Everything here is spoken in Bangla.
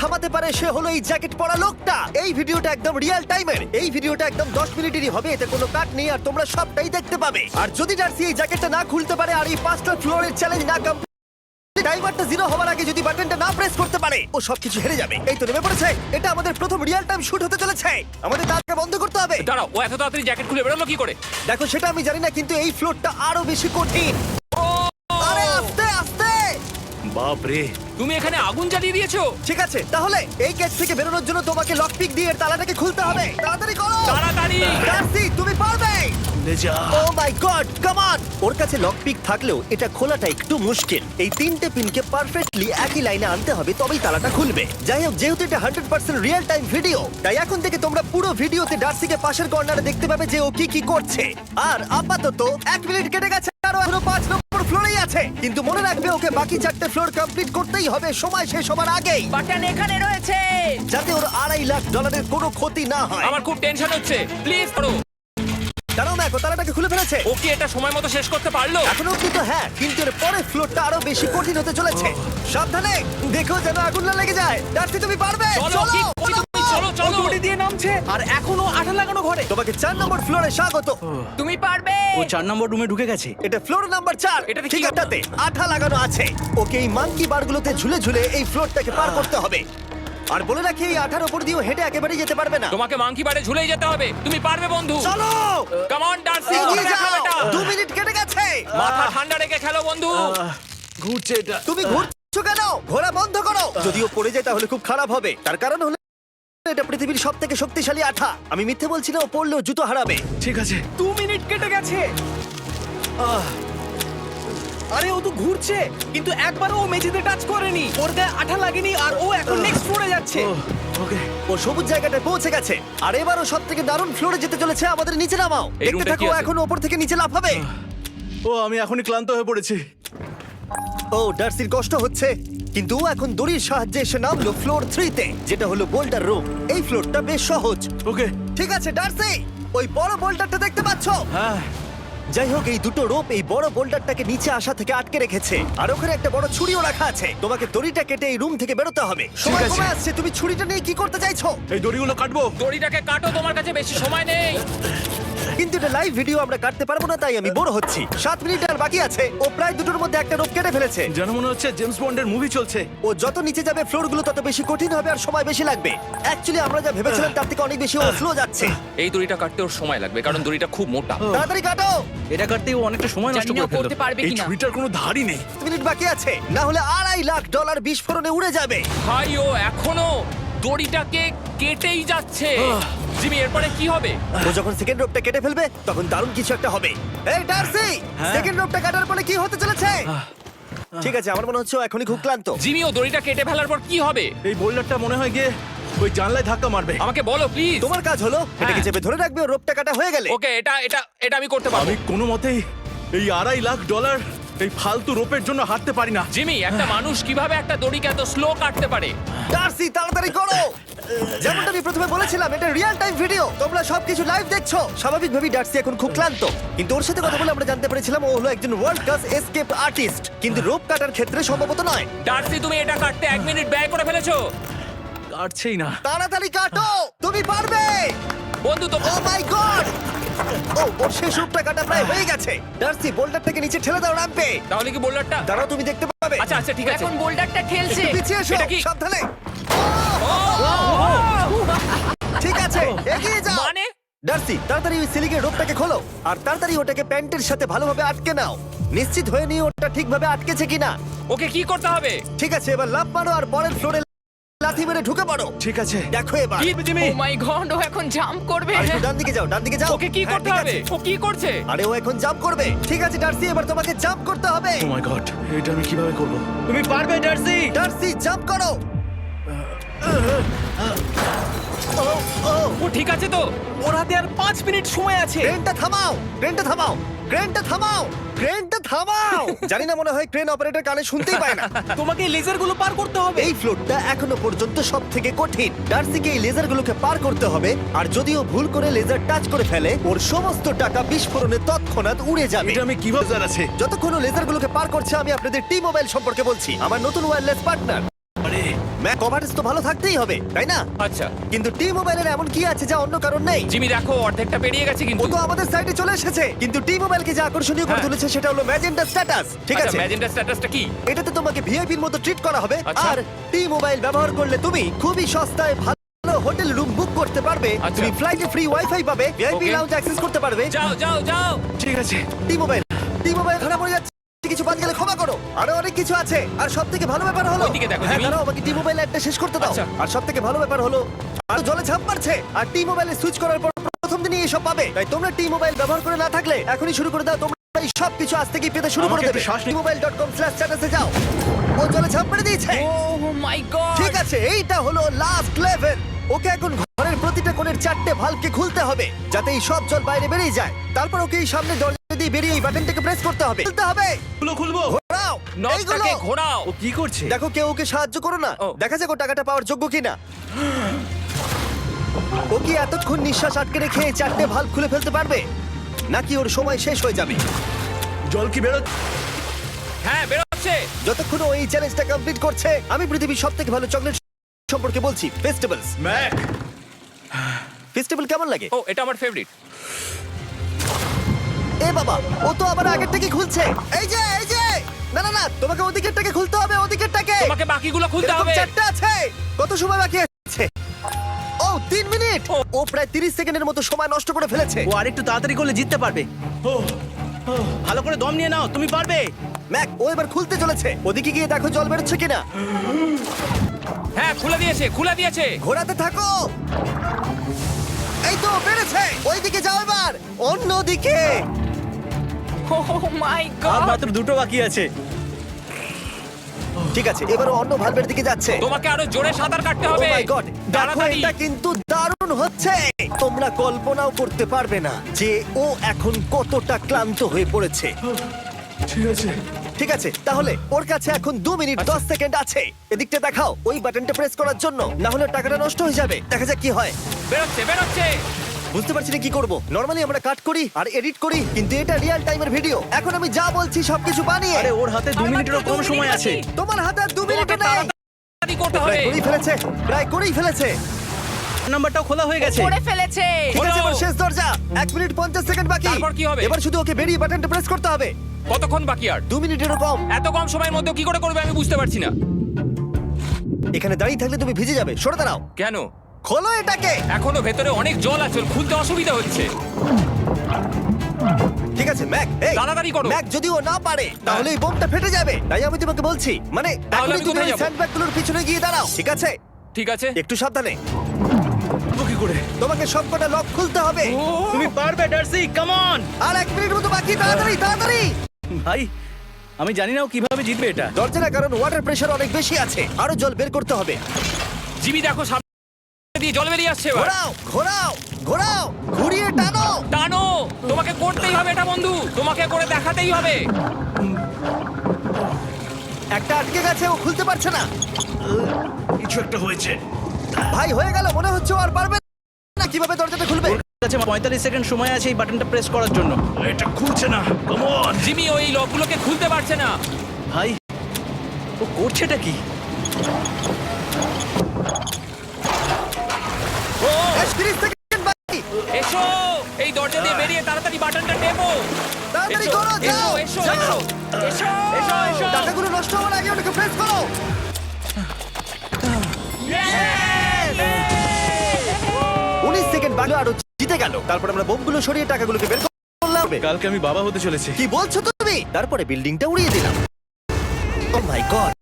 থামাতে পারে সে হলো এই জ্যাকেট পরা লোকটা। এই ভিডিওটা একদম রিয়েল টাইমের, এই ভিডিওটা একদম 10 মিনিটেরই হবে, এতে কোনো কাট নেই আর তোমরা সবটাই দেখতে পাবে। আর যদি ডার্সি এই জ্যাকেটটা না খুলতে পারে আর এই 5টা ফ্লোরের চ্যালেঞ্জ না টাইমারটা 0 হওয়ার আগে যদি বাটনটা না প্রেস করতে পারে, ও সবকিছু হেরে যাবে। এই তো নেমে পড়েছে, এটা আমাদের প্রথম রিয়েল টাইম শুট হতে চলেছে। আমাদের দাঁতকে বন্ধ করতে হবে। দাঁড়াও, ও এত তাড়াতাড়ি জ্যাকেট খুলে বেরোলো কি করে? দেখো সেটা আমি জানি না, কিন্তু এই ফ্লোরটা আরো বেশি কঠিন। আরে আস্তে আস্তে। বাপ রে, তুমি এখানে আগুন জ্বালিয়ে দিয়েছো। ঠিক আছে, তাহলে এই গেট থেকে বেরোনোর জন্য তোমাকে লক পিক দিয়ে এর তালাটাকে খুলতে হবে। তাড়াতাড়ি করো। তাড়াতাড়ি। ডার্সি তুমি পারবে। লে যা। ও মাই গড, কাম অন। ওর কাছে লক পিক থাকলেও এটা খোলাটা একটু মুশকিল। এই 3টে পিনকে পারফেক্টলি একই লাইনে আনতে হবে, তবেই তালাটা খুলবে। যাই হোক, যেহেতু এটা 100% রিয়েল টাইম ভিডিও, তাই এখন থেকে তোমরা পুরো ভিডিওতে ডার্সিকে পাশের কর্নারে দেখতে পাবে যে ও কি কি করছে। আর আপাতত 1 মিনিট কেটে গেছে, আরো 5 নম্বর ফ্লোরেই আছে। কিন্তু মনে রাখবে ওকে বাকি 4টে ফ্লোর কমপ্লিট করতেই হবে সময় শেষ হবার আগেই, বাটন এখানে রয়েছে। যাতে ওর $2.5 লাখ কোনো ক্ষতি না হয়। আমার খুব টেনশন হচ্ছে, প্লিজ করো। দাঁড়াও ম্যাকো, তালাটাকে খুলে ফেলেছে। ও কি এটা সময় মতো শেষ করতে পারলো? এখনো অব্দি তো হ্যাঁ, কিন্তু এর পরের ফ্লোরটা আরো বেশি কঠিন হতে চলেছে। সাবধানে, দেখো যেন আগুন না লেগে যায়। ডার্সি তুমি পারবে। চলো, কি করি তুমি? চলো চলো। দড়ি দিয়ে নামছে আর এখনো আঠা লাগানো ঘরে। তোমাকে 4 নম্বর ফ্লোরে স্বাগত। তুমি পারবে। ও 4 নম্বর রুমে ঢুকে গেছে। এটা ফ্লোর নাম্বার 4। এটাতে কি ঠিক হবে? আছে, আঠা লাগানো আছে। ওকে এই মাঙ্কি বারগুলোতে ঝুলে ঝুলে এই ফ্লোরটাকে পার করতে হবে। আর বলে রাখি, এই আঠার উপর দিয়েও হেঁটে একেবারেই যেতে পারবে না। তোমাকে মাংকি বারে ঝুলেই যেতে হবে। তুমি পারবে বন্ধু। চলো কাম অন ডার্সি, এগিয়ে করে দেখাও যাও। এটা। 2 মিনিট কেটে গেছে। মাথা ঠান্ডা রেখে খেলো বন্ধু। ঘুরছে এটা। তুমি ঘুরছো কেন? ঘোরা বন্ধ করো। যদিও পড়ে যায় তাহলে খুব খারাপ হবে। তার কারণ হলো এটা পৃথিবীর সবথেকে শক্তিশালী আঠা। আমি মিথ্যে বলছি না, ও পড়লেও জুতো হারাবে। ঠিক আছে। 2 মিনিট কেটে গেছে। আরে ও তো ঘুরছে, কিন্তু একবারও ও মেঝেতে টাচ করেনি। ওর গায়ে আঠা লাগেনি আর ও এখন নেক্সট ফ্লোরে যাচ্ছে। ওকে। ও সবুজ জায়গাটায় পৌঁছে গেছে। আর এবারও সব থেকে দারুণ ফ্লোরে যেতে চলেছে। আমাদের নিচে নামাও। এই দেখতে রুমটা থাকো, কি আছে? এখন ওপর থেকে নিচে লাফাবে। ও আমি এখনই ক্লান্ত হয়ে পড়েছি। ও ডার্সির কষ্ট হচ্ছে, কিন্তু ও এখন দড়ির সাহায্যে এসে নামলো ফ্লোর 3-তে, যেটা হলো বোল্ডার রুম। এই ফ্লোরটা বেশ সহজ। ওকে। ঠিক আছে ডার্সি, ওই বড় বোল্ডারটা দেখতে পাচ্ছো? হ্যাঁ। যাই হোক, এই দুটো রোপ এই বড় বোল্ডারটাকে নিচে আসা থেকে আটকে রেখেছে। আর ওখানে একটা বড় ছুরিও রাখা আছে। তোমাকে দড়িটা কেটে এই রুম থেকে বেরোতে হবে। সময় আছে। কমে আসছে, তুমি ছুরিটা নিয়ে কি করতে চাইছো? এই দড়িগুলো কাটবো। দড়িটাকে কাটো, তোমার কাছে বেশি সময় নেই। কিন্তু এটা লাইভ ভিডিও, আমরা কাটতে পারবো না, তাই আমি বোর হচ্ছি। 7 মিনিট আর বাকি আছে। ও প্রায় দুটোর মধ্যে একটা রোপ কেটে ফেলেছে। যেন মনে হচ্ছে জেমস বন্ডের মুভি চলছে। ও যত নিচে যাবে ফ্লোরগুলো তত বেশি কঠিন হবে আর সময় বেশি লাগবে। অ্যাকচুয়ালি আমরা যা ভেবেছিলাম তার থেকে অনেক বেশি ও স্লো যাচ্ছে। এই দড়িটা কাটতে ওর সময় লাগবে, কারণ দড়িটা খুব মোটা। তাড়াতাড়ি কাটো। এটা কাটতেই ও অনেকটা সময় নষ্ট জানি না করে ফেললো। করতে পারবে এই কিনা। ছুরিটার কোনো ধারই নেই। 7 মিনিট বাকি আছে, না হলে $2.5 লাখ বিস্ফোরণে উড়ে যাবে। ভাই ও এখনো দড়িটাকে কেটেই যাচ্ছে। জিমি, এরপরে কি হবে? ও যখন সেকেন্ড রোপটা কেটে ফেলবে তখন দারুণ কিছু একটা হবে। এই ডার্সি, হ্যাঁ? সেকেন্ড রোপটা কাটার পরে কি হতে চলেছে? ঠিক আছে, আমার মনে হচ্ছে ও এখনই খুব ক্লান্ত। জিমি, ও দড়িটা কেটে ফেলার পর কি হবে? এই বোল্ডারটা মনে হয় গিয়ে ওই জানলায় ধাক্কা মারবে। আমাকে বলো প্লিজ। তোমার কাজ হলো এটাকে চেপে ধরে রাখবে, ও রোপটা কাটা হয়ে গেলে। ওকে, এটা এটা এটা আমি করতে পারবো। আমি কোনো মতেই এই $2.5 লাখ এই ফালতু রোপের জন্য হারতে পারি না। জিমি, একটা মানুষ কিভাবে একটা দড়িকে এত স্লো কাটতে পারে? ডার্সি তাড়াতাড়ি করো। যেমনটা আমি প্রথমে বলেছিলাম, এটা রিয়েল টাইম ভিডিও, তোমরা সবকিছু লাইভ দেখছো। স্বাভাবিকভাবেই ডার্সি এখন খুব ক্লান্ত, কিন্তু ওর সাথে কথা বলে আমরা জানতে পেরেছিলাম ও হলো একজন ওয়ার্ল্ড ক্লাস এসকেপ আর্টিস্ট, কিন্তু রোপ কাটার ক্ষেত্রে সম্ভবত নয়। ডার্সি, তুমি এটা কাটতে 1 মিনিট ব্যয় করে ফেলেছো। কাটছেই না। তাড়াতাড়ি কাটো, তুমি পারবে। বন্ধু তো ও মাই গড! ও ওর শেষ রূপটা কাটা প্রায় হয়ে গেছে। ডার্সি, বোল্ডার থেকে নিচে ঠেলে দাও রাম্পে। তাহলে কি বোল্ডারটা? দাঁড়াও, তুমি দেখতে পাবে। আচ্ছা আচ্ছা, ঠিক আছে। এখন বোল্ডারটা ঠেলছে। একটু পিছিয়ে এসো, এটা কি? সাবধানে। ঠিক আছে, এগিয়ে যাও। মানে ডার্সি, তাড়াতাড়ি ওই সিলিকের রোপটাকে খোলো আর তাড়াতাড়ি ওটাকে প্যান্টের সাথে ভালোভাবে আটকে নাও। নিশ্চিত হয়ে নিয়ে ওটা ঠিকভাবে আটকেছে কিনা। ওকে কি করতে হবে? ঠিক আছে, এবার লাফ মারো আর পরের ফ্লোরে লাথি মেরে ঢুকে পড়ো। ঠিক আছে। দেখো এবার। কি জিমি? ও মাই গড, ও এখন জাম্প করবে। আর একটু ডান দিকে যাও, ডান দিকে যাও। ওকে কি হ্যাঁ, করতে ঠিক হবে? আছে। ও কি করছে? আরে ও এখন জাম্প করবে। ঠিক আছে ডার্সি, এবার তোমাকে জাম্প করতে হবে। ও মাই গড, এটা আমি কিভাবে করব? তুমি পারবে ডার্সি। ডার্সি, জাম্প করো। ও, ও, ও ঠিক আছে তো? ওর হাতে আর 5 মিনিট সময় আছে। ক্রেনটা থামাও, ক্রেনটা থামাও, ক্রেনটা থামাও, ক্রেনটা থামাও। জানি না, মনে হয় ক্রেন অপারেটর কানে শুনতেই পায় না। তোমাকে লেজারগুলো পার করতে হবে। এই ফ্লোরটা এখনো পর্যন্ত সব থেকে কঠিন। ডার্সিকে এই লেজারগুলোকে পার করতে হবে, আর যদিও ভুল করে লেজার টাচ করে ফেলে ওর সমস্ত টাকা বিস্ফোরণে তৎক্ষণাৎ উড়ে যাবে। এটা আমি কিভাবে জানাছে? যতক্ষণ ও লেজারগুলোকে পার করছে, আমি আপনাদের টি মোবাইল সম্পর্কে বলছি, আমার নতুন ওয়্যারলেস পার্টনার। আরে ম্যাক কভারেজ তো ভালো থাকতেই হবে তাই না? আচ্ছা কিন্তু টি মোবাইলের এমন কি আছে যা অন্য কারণ নেই? জিমি দেখো অর্ধেকটা পেরিয়ে গেছে ও কিন্তু তো আমাদের সাইডে চলে এসেছে, কিন্তু টি মোবাইলকে যে আকর্ষণীয় করে হ্যাঁ। তুলেছে সেটা হলো ম্যাজেন্টা স্ট্যাটাস। ঠিক আছে, ম্যাজেন্টা স্ট্যাটাসটা কি? এটাতে তোমাকে ভিআইপির মতো ট্রিট করা হবে। আচ্ছা। আর টি মোবাইল ব্যবহার করলে তুমি খুবই সস্তায় ভালো হোটেল রুম বুক করতে পারবে। আচ্ছা। তুমি ফ্লাইটে ফ্রি ওয়াইফাই পাবে, ভিআইপি Okay. লাউঞ্জ অ্যাক্সেস করতে পারবে। যাও যাও যাও ঠিক আছে। টি মোবাইল ধরা পড়ে যাচ্ছে, কিছু বাদ গেলে ক্ষমা করো। আরো অনেক কিছু আছে। আর সবথেকে ভালো ব্যাপার হলো, ওইদিকে দেখো, হ্যাঁ জিমি। দাঁড়াও, আমাকে টি মোবাইল একটা শেষ করতে দাও। আচ্ছা। আর সবথেকে ভালো ব্যাপার হলো আর জলে ঝাঁপ মারছে, আর টি মোবাইলে সুইচ করার পর প্রথম দিনই এসব পাবে। তাই তোমরা টি মোবাইল ব্যবহার করে না থাকলে এখনই শুরু করে দাও। তোমরা এই সব কিছু আজ থেকেই পেতে শুরু করে আমাকে দেবে। একটু শ্বাস নিতে- tmobile.com/status এ যাও। ও জলে ঝাঁপ মেরে দিয়েছে। ও মাই গড ঠিক আছে, এইটা হলো লাস্ট লেভেল। ওকে এখন ঘরের প্রতিটা কোণের 4টে ভালভকে খুলতে হবে যাতে এই সব জল বাইরে বেরিয়ে যায়। তারপর ওকে এই সামনে দরজা দিয়ে বেরিয়ে এই বাটনটাকে প্রেস করতে হবে। খুলতে হবে। খুলবো। ঘোরাও এইগুলো। নটটাকে ঘোরাও। ও কি করছে? দেখো কেউ ওকে সাহায্য করো না। ও। দেখা যাক ও টাকাটা পাওয়ার যোগ্য কিনা। ও কি এতক্ষণ নিঃশ্বাস আটকে রেখে 4টে ভালভ খুলে ফেলতে পারবে, নাকি ওর সময় শেষ হয়ে যাবে? জল কি বেরো? হ্যাঁ বেরোচ্ছে। যতক্ষণ ও এই চ্যালেঞ্জটা কমপ্লিট করছে, আমি পৃথিবীর সবথেকে ভালো চকলেট সম্পর্কে বলছি, ফেস্টিভ্যালস। ম্যাক, ফেস্টিভ্যাল কেমন লাগে? ও এটা আমার ফেভারিট। এ বাবা, ও তো আবার আগের থেকে খুলছে। এই যে না না না, তোমাকে ওদিকেরটাকে খুলতে হবে, ওদিকেরটাকে। তোমাকে বাকিগুলো খুলতে এরকম হবে। 4টে আছে। কত সময় বাকি আছে? ও 3 মিনিট। ও প্রায় 30 সেকেন্ডের মতো সময় নষ্ট করে ফেলেছে। ও আরেকটু তাড়াতাড়ি করলে জিততে পারবে। ভালো করে দম নিয়ে নাও, তুমি পারবে। ম্যাক, ও এবার খুলতে চলেছে। ওদিকে গিয়ে দেখো জল বেরোচ্ছে কিনা। হ্যাঁ খুলে দিয়েছে। ঘোরাতে থাকো। এই তো বেড়েছে। ওইদিকে যাও এবার। অন্যদিকে। ও মাই আর গড। মাত্র দুটো বাকি আছে। ঠিক আছে, এবার ও অন্য ভালভের দিকে যাচ্ছে। তোমাকে আরো জোরে সাঁতার কাটতে ও হবে। মাই গড, দেখো তাড়াতাড়ি। এটা কিন্তু দারুণ হচ্ছে। তোমরা কল্পনাও করতে পারবে না যে ও এখন কতটা ক্লান্ত হয়ে পড়েছে। ঠিক আছে। ঠিক আছে, তাহলে ওর কাছে এখন 2 মিনিট 10 সেকেন্ড আছে। এদিকটা দেখাও ওই বাটনটা প্রেস করার জন্য, না হলে টাকাটা নষ্ট হয়ে যাবে। দেখা যাক কি হয়। বেরোচ্ছে। বুঝতে পারছি না কি করব। নরমালি আমরা কাট করি আর এডিট করি, কিন্তু এটা রিয়েল টাইমের ভিডিও। এখন আমি যা বলছি সবকিছু বানিয়ে। আরে ওর হাতে 2 মিনিটেরও কম সময় আছে। তোমার হাতে আর 2 মিনিট তোমাকে নেই। তাড়াতাড়ি করতে হবে। প্রায় করেই ফেলেছে। নাম্বারটাও খোলা হয়ে গেছে। করে ফেলেছে। ঠিক আছে, এবার শেষ দরজা। 1 মিনিট 50 সেকেন্ড বাকি। তারপর কি হবে? এবার শুধু ওকে বেরিয়ে বাটনটা প্রেস করতে হবে। কতক্ষণ বাকি আর? 2 মিনিটেরও কম। এত কম সময়ের মধ্যে কি করে করবে আমি বুঝতে পারছি না। এখানে দাঁড়িয়ে থাকলে তুমি ভিজে যাবে, সরে দাঁড়াও। কেন? খোলো এটাকে। এখনো ভেতরে অনেক জল আছে, ওর খুলতে অসুবিধা হচ্ছে। ঠিক আছে ম্যাক, এই তাড়াতাড়ি করো। ম্যাক, যদি ও না পারে তাহলে এই বোমটা ফেটে যাবে। তাই আমি তোমাকে বলছি, মানে তাহলে এখনই আমি তুমি কোথায় ওই যাবো? স্যান্ডব্যাগগুলোর পিছনে গিয়ে দাঁড়াও। ঠিক আছে, ঠিক আছে। একটু সাবধানে। ও কি করে? তোমাকে সবকটা লক খুলতে হবে। তুমি পারবে ডার্সি, কাম অন। আর 1 মিনিট মতো বাকি। তাড়াতাড়ি। ভাই আমি জানি না ও কিভাবে জিতবে এটা। দরজা কারণ ওয়াটার প্রেশার অনেক বেশি আছে, আরো জল বের করতে হবে। জিমি দেখো সামনে দিয়ে জল বেরিয়ে আসছে এবার। ঘোরাও, ঘুরিয়ে টানো। টানো। তোমাকে করতেই হবে এটা বন্ধু, তোমাকে করে দেখাতেই হবে। একটা আটকে গেছে, ও খুলতে পারছে না। কিছু একটা হয়েছে। ভাই হয়ে গেল, মনে হচ্ছে ও আর পারবে না। কিভাবে দরজাটা খুলবে? ওর কাছে 45 সেকেন্ড সময় আছে এই বাটনটা প্রেস করার জন্য। এটা খুলছে না। Come on. জিমি ওই লকগুলোকে খুলতে পারছে না। ভাই ও করছেটা কি? ও 30 সেকেন্ড বাকি। এসো, এই দরজা দিয়ে বেরিয়ে তাড়াতাড়ি বাটনটা টেপো। তাড়াতাড়ি এসো, করো, যাও, এসো, যাও। এসো। টাকাগুলো নষ্ট হওয়ার আগে ওটাকে প্রেস করো। 19 সেকেন্ড বাকি, আরো জিতে গেল। তারপর আমরা বোমগুলো সরিয়ে টাকাগুলোকে বের করলাম। কালকে আমি বাবা হতে চলেছি। কি বলছো তুমি? তারপরে বিল্ডিংটা উড়িয়ে দিলাম। ও মাই গড,